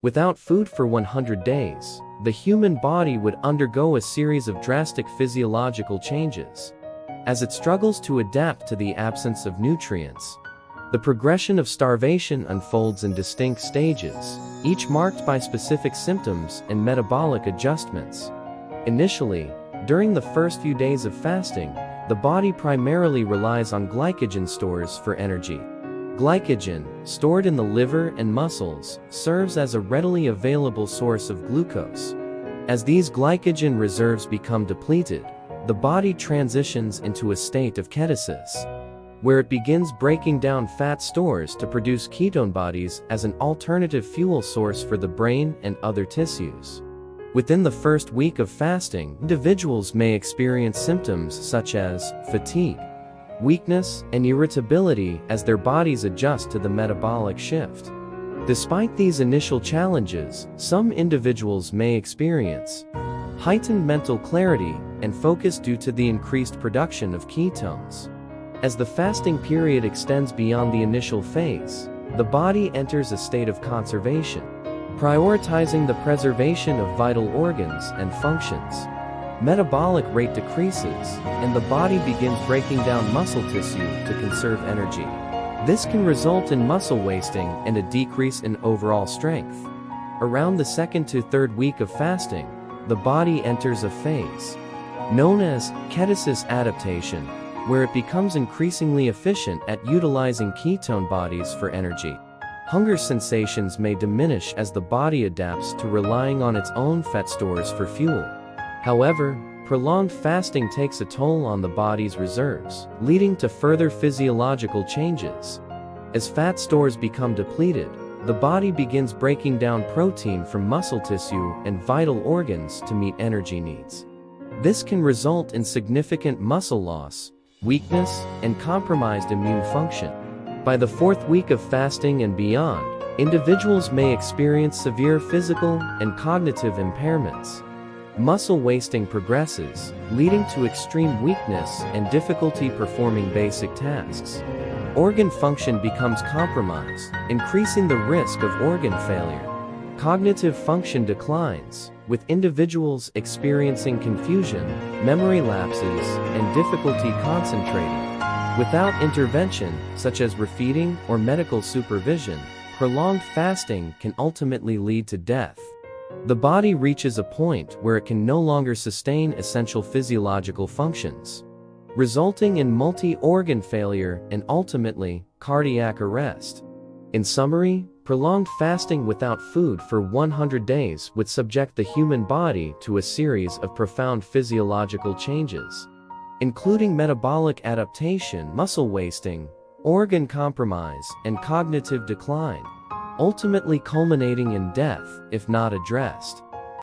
Without food for 100 days, the human body would undergo a series of drastic physiological changes, as it struggles to adapt to the absence of nutrients. The progression of starvation unfolds in distinct stages, each marked by specific symptoms and metabolic adjustments. Initially, during the first few days of fasting, the body primarily relies on glycogen stores for energy. Glycogen, stored in the liver and muscles, serves as a readily available source of glucose. As these glycogen reserves become depleted, the body transitions into a state of ketosis, where it begins breaking down fat stores to produce ketone bodies as an alternative fuel source for the brain and other tissues. Within the first week of fasting, individuals may experience symptoms such as fatigue, weakness, and irritability as their bodies adjust to the metabolic shift. Despite these initial challenges, some individuals may experience heightened mental clarity and focus due to the increased production of ketones. As the fasting period extends beyond the initial phase, the body enters a state of conservation, prioritizing the preservation of vital organs and functions. Metabolic rate decreases, and the body begins breaking down muscle tissue to conserve energy. This can result in muscle wasting and a decrease in overall strength. Around the second to third week of fasting, the body enters a phase known as ketosis adaptation, where it becomes increasingly efficient at utilizing ketone bodies for energy. Hunger sensations may diminish as the body adapts to relying on its own fat stores for fuel. However, prolonged fasting takes a toll on the body's reserves, leading to further physiological changes. As fat stores become depleted, the body begins breaking down protein from muscle tissue and vital organs to meet energy needs. This can result in significant muscle loss, weakness, and compromised immune function. By the fourth week of fasting and beyond, individuals may experience severe physical and cognitive impairments. Muscle wasting progresses, leading to extreme weakness and difficulty performing basic tasks. Organ function becomes compromised, increasing the risk of organ failure. Cognitive function declines, with individuals experiencing confusion, memory lapses, and difficulty concentrating. Without intervention, such as refeeding or medical supervision, prolonged fasting can ultimately lead to death. The body reaches a point where it can no longer sustain essential physiological functions, resulting in multi-organ failure and ultimately, cardiac arrest. In summary, prolonged fasting without food for 100 days would subject the human body to a series of profound physiological changes, including metabolic adaptation, muscle wasting, organ compromise, and cognitive decline, ultimately culminating in death if not addressed.